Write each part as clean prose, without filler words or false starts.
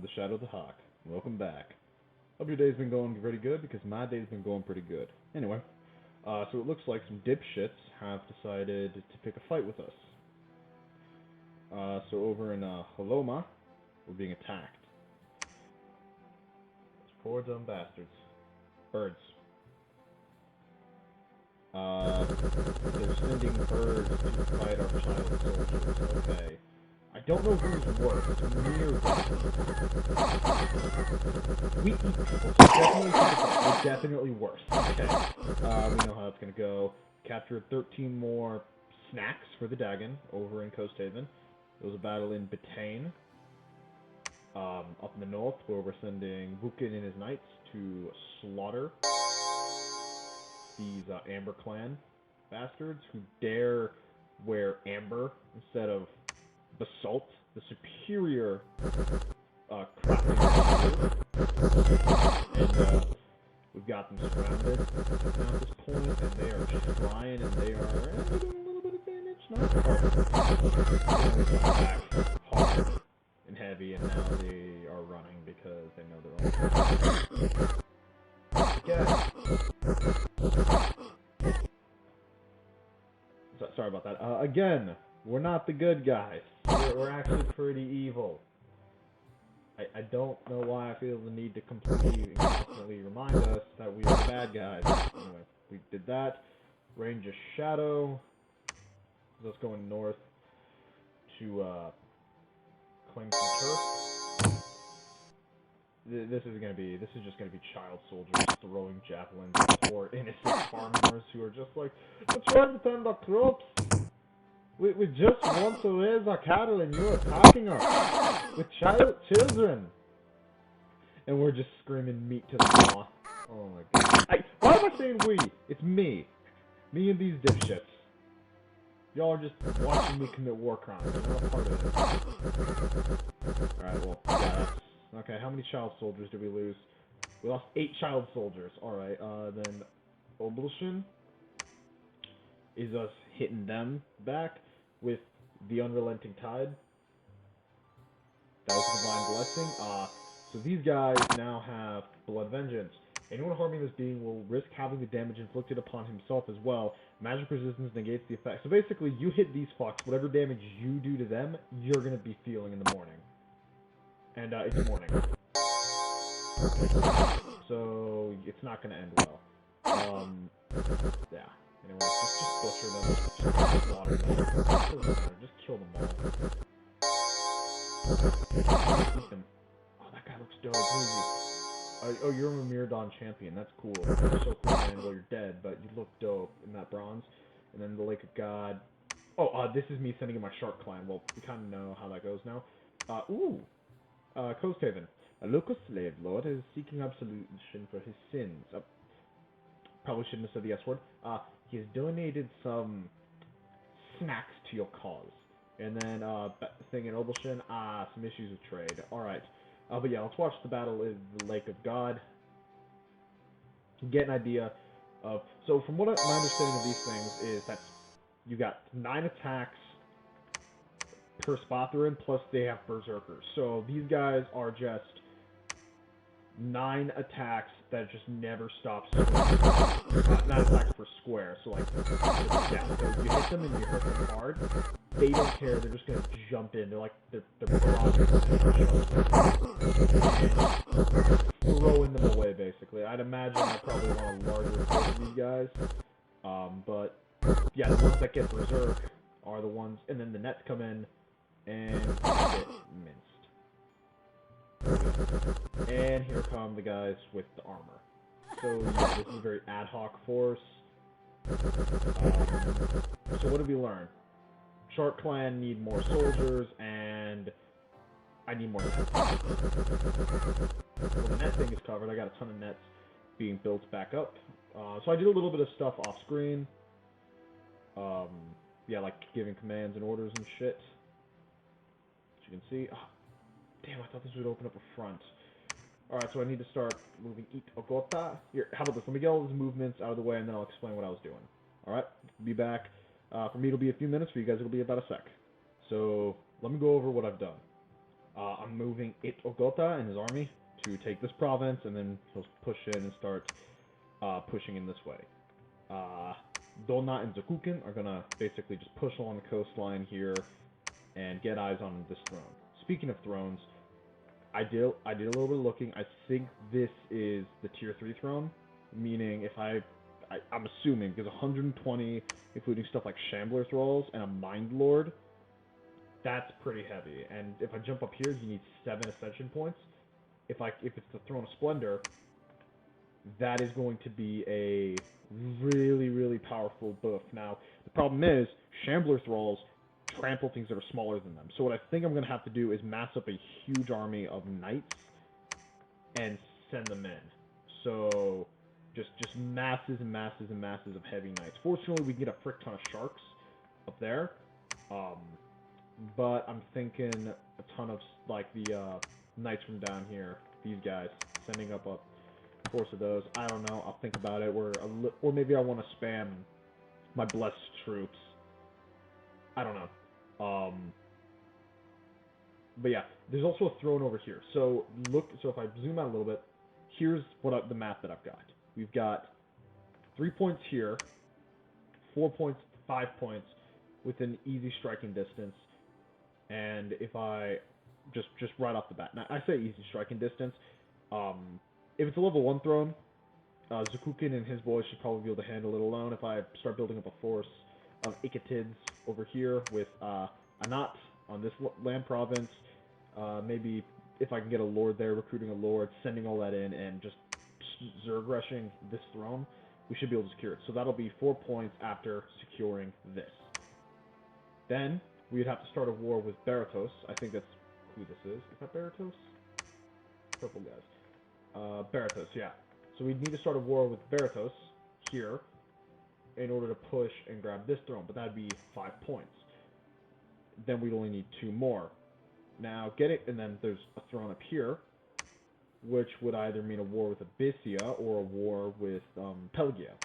the Shadow of the Hawk. Welcome back. Hope your day's been going pretty good, because my day's been going pretty good. Anyway, so it looks like some dipshits have decided to pick a fight with us. So over in Haloma, we're being attacked. Those poor dumb bastards. Birds. They're sending birds to fight our child soldiers. Okay. I don't know who's worse. Me or we eat people, so definitely worse. Okay. We know how it's gonna go. Captured 13 more snacks for the Dagon over in Coast Haven. There was a battle in Betaine, up in the north, where we're sending Vukin and his knights to slaughter these Amber Clan bastards who dare wear amber instead of basalt, the superior crafting. And we've got them surrounded now at this point, and they are trying, and they are doing a little bit of damage. Not back hard and heavy, and now they are running because they know they're all. Sorry about that. Again, we're not the good guys. We're actually pretty evil. I don't know why I feel the need to completely and constantly remind us that we are the bad guys. Anyway, we did that. Range of Shadow. Let's go north to claim some turf. This is just gonna be child soldiers throwing javelins at poor innocent farmers who are just like, we're trying to tend our crops. We just want to raise our cattle, and you're attacking us with children. And we're just screaming meat to the maw. Oh my god! Why am I saying we? It's me. Me and these dipshits. Y'all are just watching me commit war crimes. You're not a part of it. Alright, well, yeah, that's... Okay, how many child soldiers did we lose? We lost 8 child soldiers. Alright, then Oblushin is us hitting them back with the Unrelenting Tide. That was a divine blessing. So these guys now have Blood Vengeance. Anyone harming this being will risk having the damage inflicted upon himself as well. Magic resistance negates the effect. So basically, you hit these fucks, whatever damage you do to them, you're gonna be feeling in the morning. And it's morning. So it's not gonna end well. Yeah. Anyway, just butcher them. Just slaughter them. It doesn't matter. Just kill them all. Eat them. Oh, that guy looks dope. Who is he? Oh, you're a Mirrodon champion. That's cool. You're so cool, man. Well, you're dead, but you look dope in that bronze. And then the Lake of God. Oh, this is me sending in my Shark Clan. Well, we kind of know how that goes now. Coast Haven. A local slave lord is seeking absolution for his sins. Probably shouldn't have said the S word. He has donated some snacks to your cause. And then, thing in Oblushin, some issues with trade. Alright. But yeah, let's watch the battle in the Lake of God. Get an idea of... So, from what my understanding of these things is that you got 9 attacks per spot they're in, plus they have berserkers. So, these guys are just 9 attacks that just never stop squaring. 9 attacks per square. So, like, yeah, so you hit them and you hit them hard. They don't care. They're just gonna jump in. They're like they're throwing them away. Basically, I'd imagine I probably want a larger group of these guys. But yeah, the ones that get berserk are the ones, and then the nets come in and get minced. And here come the guys with the armor. So yeah, this is a very ad hoc force. So what did we learn? Shark Clan need more soldiers, and I need more nets. Well, the net thing is covered. I got a ton of nets being built back up. So I did a little bit of stuff off screen. Yeah, like giving commands and orders and shit. As you can see. Oh, damn, I thought this would open up a front. Alright, so I need to start moving Ogota. Here, how about this? Let me get all these movements out of the way, and then I'll explain what I was doing. Alright, be back. For me, it'll be a few minutes. For you guys, it'll be about a sec. So, let me go over what I've done. I'm moving Ogota and his army to take this province, and then he'll push in and start pushing in this way. Donna and Zakukin are gonna basically just push along the coastline here and get eyes on this throne. Speaking of thrones, I did a little bit of looking. I think this is the tier 3 throne, meaning if I'm assuming, because 120, including stuff like Shambler Thralls and a Mind Lord, that's pretty heavy. And if I jump up here, you need 7 Ascension points. If it's the Throne of Splendor, that is going to be a really, really powerful buff. Now, the problem is, Shambler Thralls trample things that are smaller than them. So what I think I'm going to have to do is mass up a huge army of knights and send them in. So just masses and masses and masses of heavy knights. Fortunately, we can get a frick ton of sharks up there. But I'm thinking a ton of like the knights from down here, these guys, sending up a force of those. I don't know. I'll think about it. Or maybe I want to spam my blessed troops. I don't know. But yeah, there's also a throne over here. So if I zoom out a little bit, here's the map that I've got. We've got 3 points here, 4 points, 5 points within easy striking distance. And if I just right off the bat, now I say easy striking distance. If it's a level 1 throne, Zakukin and his boys should probably be able to handle it alone. If I start building up a force of Ikatids over here with Anat on this land province, maybe if I can get a lord there, recruiting a lord, sending all that in, and just Zerg rushing this throne, we should be able to secure it. So that'll be 4 points after securing this. Then we'd have to start a war with Baratos. I think that's who this is. Is that Baratos? Purple guys. Baratos, yeah. So we'd need to start a war with Baratos here in order to push and grab this throne, but that'd be 5 points. Then we'd only need 2 more. Now and then there's a throne up here, which would either mean a war with Abyssia or a war with Pelgia.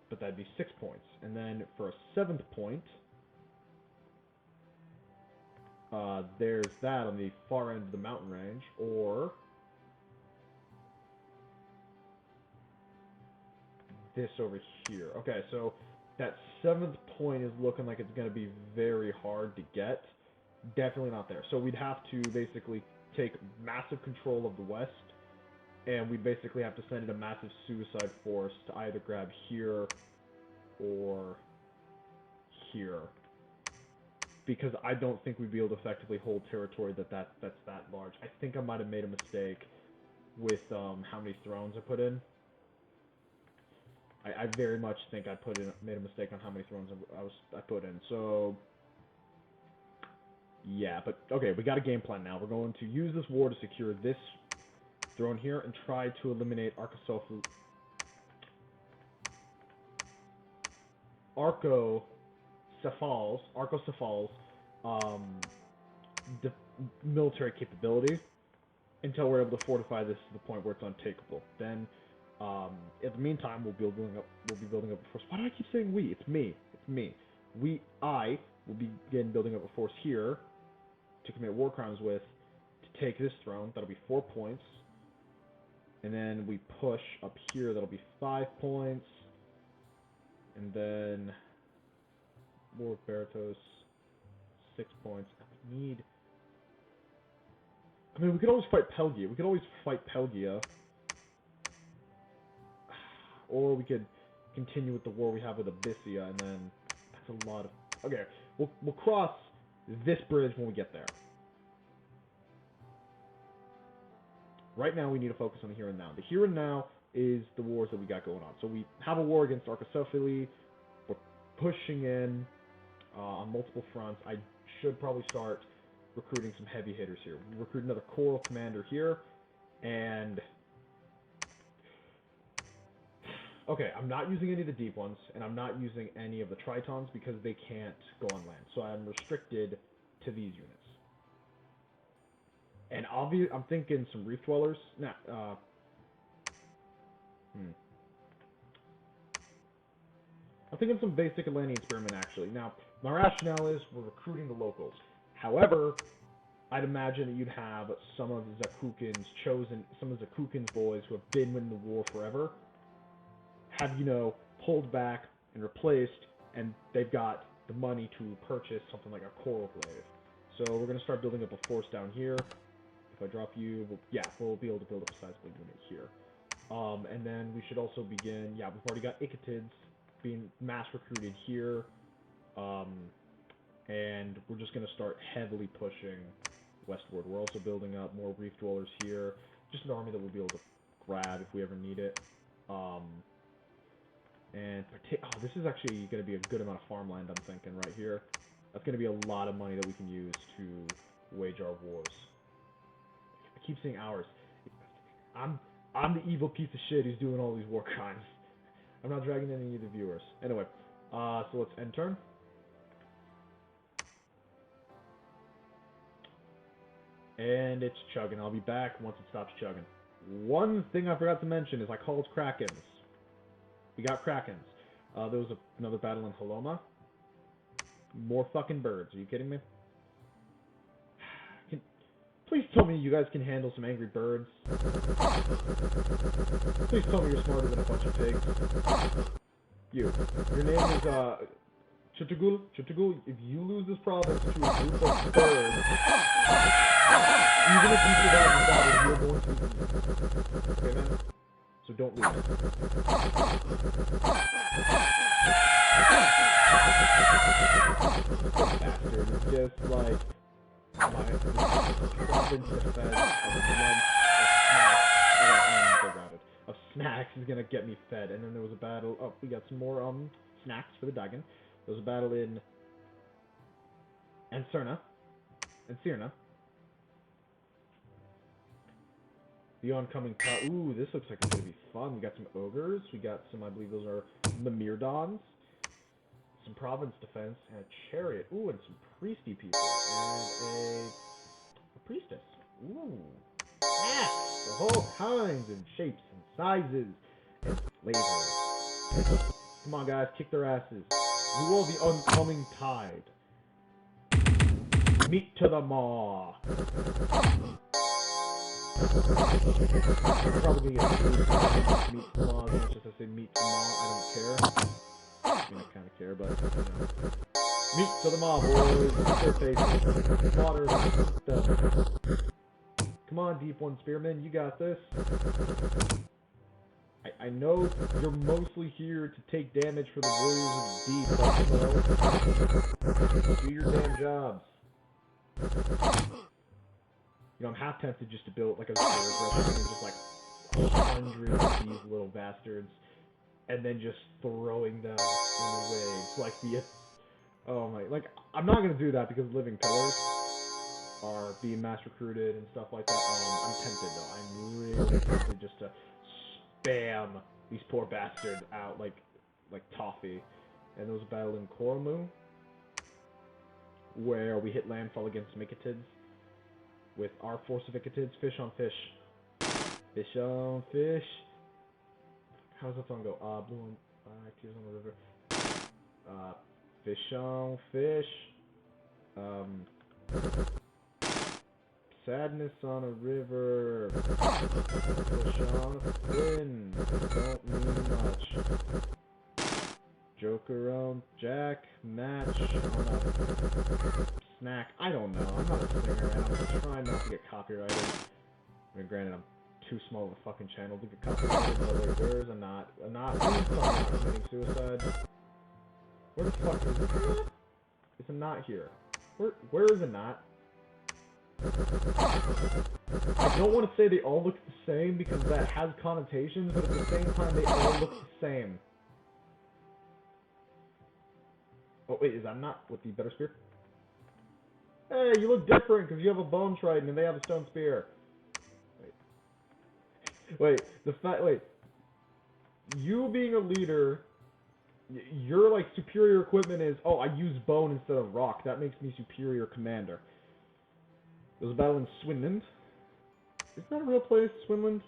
But that'd be 6 points. And then for a 7th point, there's that on the far end of the mountain range, or this over here. Okay, so that 7th point is looking like it's going to be very hard to get. Definitely not there. So we'd have to basically take massive control of the west, and we'd basically have to send in a massive suicide force to either grab here or here. Because I don't think we'd be able to effectively hold territory that's that large. I think I might have made a mistake with how many thrones I put in. I very much think I made a mistake on how many thrones I put in. So yeah, but okay, we got a game plan now. We're going to use this war to secure this throne here and try to eliminate Arcosephal's military capability until we're able to fortify this to the point where it's untakeable. Then, in the meantime, we'll be building up a force. Why do I keep saying we? It's me. I will begin building up a force here to commit war crimes with to take this throne. That'll be 4 points. And then we push up here. That'll be 5 points. And then War with Baratos, 6 points. We could always fight Pelgia. Or we could continue with the war we have with Abyssia, and then that's a lot of... Okay, we'll cross this bridge when we get there. Right now, we need to focus on the here and now. The here and now is the wars that we got going on. So we have a war against Arcosophili. We're pushing in on multiple fronts. I should probably start recruiting some heavy hitters here. We'll recruit another Choral Commander here, and... Okay, I'm not using any of the deep ones, and I'm not using any of the Tritons because they can't go on land. So I'm restricted to these units. And I'm thinking some Reef Dwellers. I'm thinking some basic Atlantean Spearmen, actually. Now, my rationale is we're recruiting the locals. However, I'd imagine that you'd have some of Zakukin's boys who have been in the war forever, have, you know, pulled back and replaced, and they've got the money to purchase something like a coral glaive. So we're going to start building up a force down here. If I drop you, we'll be able to build up a sizable unit here. And then we should also begin, we've already got Icatids being mass recruited here. And we're just going to start heavily pushing westward. We're also building up more reef dwellers here. Just an army that we'll be able to grab if we ever need it. This is actually going to be a good amount of farmland, I'm thinking, right here. That's going to be a lot of money that we can use to wage our wars. I keep saying ours. I'm the evil piece of shit who's doing all these war crimes. I'm not dragging any of the viewers. Anyway, so let's end turn. And it's chugging. I'll be back once it stops chugging. One thing I forgot to mention is I called Krakens. We got Krakens. There was another battle in Haloma. More fucking birds. Are you kidding me? Please tell me you guys can handle some angry birds. Please tell me you're smarter than a bunch of pigs. Your name is, Chutagul. Chutagul, if you lose this province to a group of birds, even if you survive the battle, you're going to lose. Okay, man? So don't lose. Bastard is just like my province defense of snacks is gonna get me fed. And then there was a battle. Oh, we got some more snacks for the Dagon. There was a battle in Encirna. The oncoming ooh, this looks like it's gonna be fun. We got some ogres. We got some, I believe those are Myrmidons. Some province defense and a chariot. Ooh, and some priesty people. And a priestess. Ooh. Snacks of all kinds and shapes and sizes and flavors. Come on, guys, kick their asses. Rule the oncoming tide. Meat to the maw. I'm probably gonna get meat to the maw as much as I say meat to the maw. I don't care. I mean, I kind of care, but, you know. Meat to the maw, boys. Their faces. Slaughter them. Come on, Deep One Spearman. You got this. I know you're mostly here to take damage for the Warriors of the Deep, but, do your damn jobs. You know, I'm half tempted just to build, like, a zero aggression, just, like, hundreds of these little bastards, and then just throwing them in the waves, like the, oh my, like, I'm not gonna do that because living pillars are being mass recruited and stuff like that. I'm tempted though, I'm really tempted just to spam these poor bastards out like toffee. And there was a battle in Koromu, where we hit landfall against Icatids with our force of Icatids, fish on fish. Fish on fish. How does that song go? Blue on tears on the river. Fish on fish. Sadness on a river. Fish on a fin. Don't mean much. Joker on Jack. Match on a snack. I don't know. I'm not a singer, and I'm trying not to get copyrighted. I mean, granted, I'm too small of a fucking channel to get copyrighted, but like, where's a knot? A knot? Please tell me I'm not committing suicide. Where the fuck is it? It's a knot here. Where is a knot? I don't want to say they all look the same because that has connotations, but at the same time they all look the same. Oh wait, is that not with the better spear? Hey, you look different because you have a bone trident and they have a stone spear. Wait, you being a leader, your, like, superior equipment is, oh, I use bone instead of rock. That makes me superior commander. There's a battle in Swinland. Isn't that a real place, Swinland?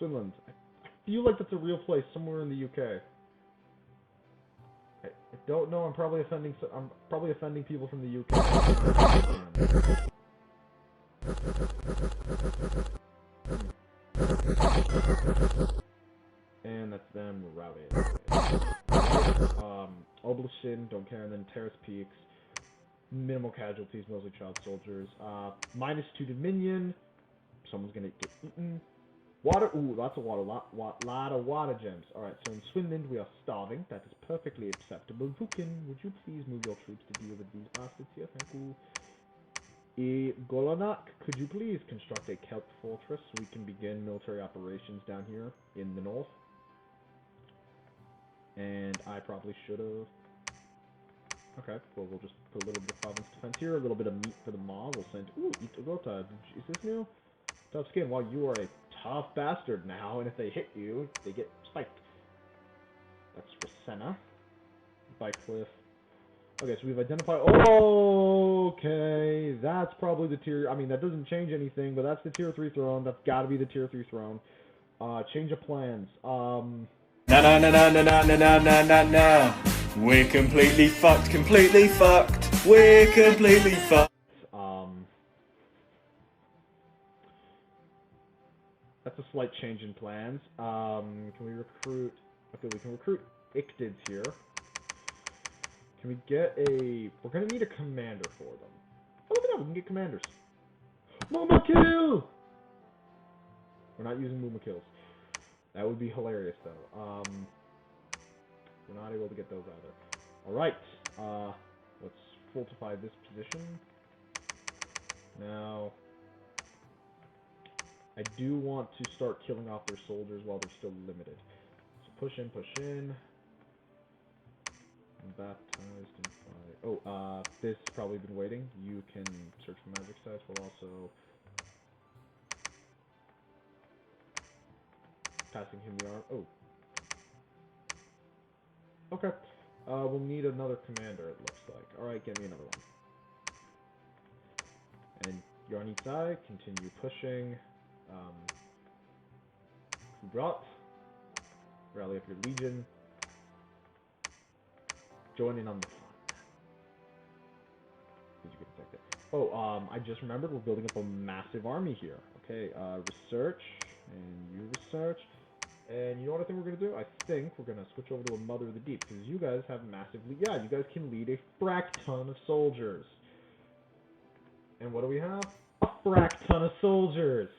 Swinland. I feel like that's a real place somewhere in the UK. I don't know. I'm probably offending people from the UK. And that's them routed. Oblishin, don't care, and then Terrace Peaks. Minimal casualties, mostly child soldiers. -2 Dominion. Someone's gonna get eaten. Water, ooh, lots of water, lot of water gems. Alright, so in Swinland we are starving. That is perfectly acceptable. Vukin, would you please move your troops to deal with these bastards here? Thank you. Golonak, could you please construct a kelp fortress so we can begin military operations down here in the north? And I probably should have... Okay, well, we'll just put a little bit of province defense here, a little bit of meat for the maw. We'll send... Ooh, Itagota. Is this new? Tough skin. Well, you are a tough bastard now, and if they hit you, they get spiked. That's Rasenna. Bycliffe. Okay, so we've identified... Okay, that's probably the tier... I mean, that doesn't change anything, but that's the tier 3 throne. That's gotta be the tier 3 throne. Change of plans. No. We're completely fucked, We're completely fucked. That's a slight change in plans. Can we recruit... Okay, we can recruit Ictids here. Can we get a... We're gonna need a commander for them. Oh, look at that, we can get commanders. Mumakil! We're not using Mumakils. That would be hilarious, though. We're not able to get those either. Alright, let's fortify this position. Now, I do want to start killing off their soldiers while they're still limited. So push in. Baptized and fight. Oh, this has probably been waiting. You can search for magic sites. We'll also... Passing him the arm. Oh. Okay. We'll need another commander, it looks like. Alright, get me another one. And Yarnitsai, continue pushing. Kubrat. Rally up your legion. Join in on the fun. Did you get protected? Oh, I just remembered we're building up a massive army here. Okay, research. And you research. And you know what I think we're going to do? I think we're going to switch over to a Mother of the Deep, because you guys have massively... Yeah, you guys can lead a frack ton of soldiers. And what do we have? A frack ton of soldiers!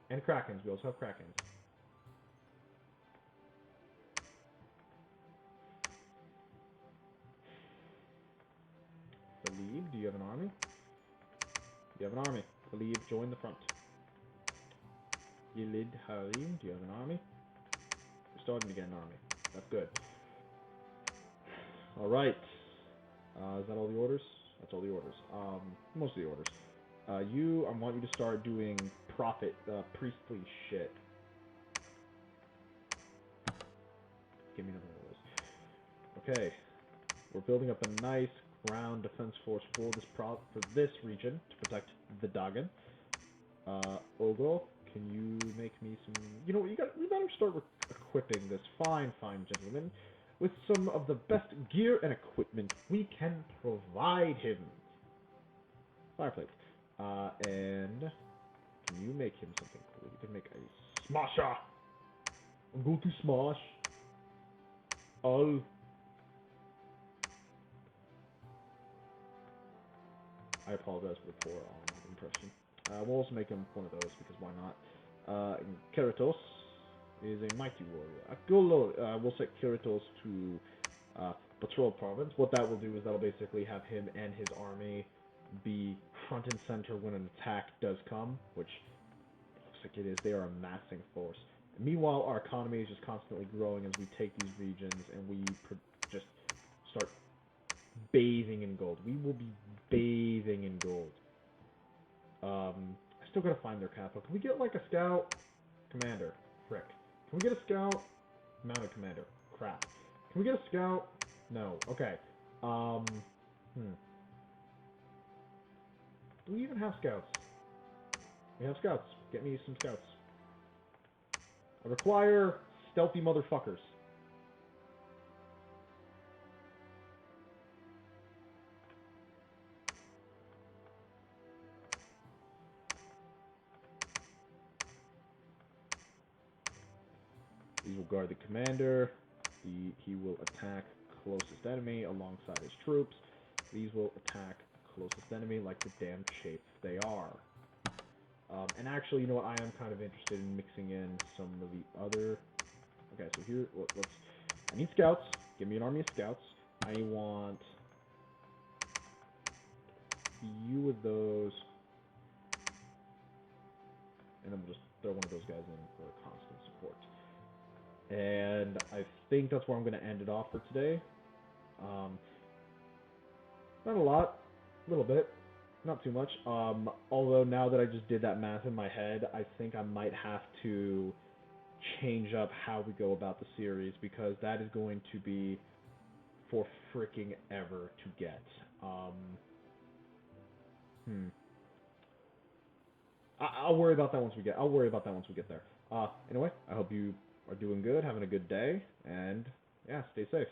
And Krakens. We also have Krakens. Philippe, do you have an army? You have an army. Philippe, join the front. Yilid Harim, do you have an army? We're starting to get an army. That's good. Alright. Is that all the orders? That's all the orders. Most of the orders. I want you to start doing priestly shit. Give me another one of those. Okay. We're building up a nice ground defense force for this region to protect the Dagon. Ogo, can you make me some... You know what, we better start equipping this fine gentleman with some of the best gear and equipment we can provide him. Fireplace. And can you make him something cool? You can make a smasher. I'm going to smash all. I apologize for the poor impression. We'll also make him one of those, because why not? Keratos is a mighty warrior. We'll set Keratos to patrol province. What that will do is that'll basically have him and his army be front and center when an attack does come, which looks like it is. They are amassing force. And meanwhile, our economy is just constantly growing as we take these regions and we just start bathing in gold. We will be bathing in gold. I still gotta find their capital. Can we get like a scout? Commander. Frick. Can we get a scout? Mounted commander. Crap. Can we get a scout? No. Okay. Do we even have scouts? We have scouts. Get me some scouts. I require stealthy motherfuckers. These will guard the commander. He will attack closest enemy alongside his troops. These will attack closest enemy like the damn shapes they are. And actually, you know what? I am kind of interested in mixing in some of the other... Okay, so here, let's... I need scouts. Give me an army of scouts. I want... few of those... And then we'll just throw one of those guys in for constant support. And I think that's where I'm going to end it off for today. Not a lot. A little bit. Not too much. Although now that I just did that math in my head, I think I might have to change up how we go about the series, because that is going to be for freaking ever to get. I'll worry about that once we get. I'll worry about that once we get there. Anyway, I hope you are doing good, having a good day, and yeah, stay safe.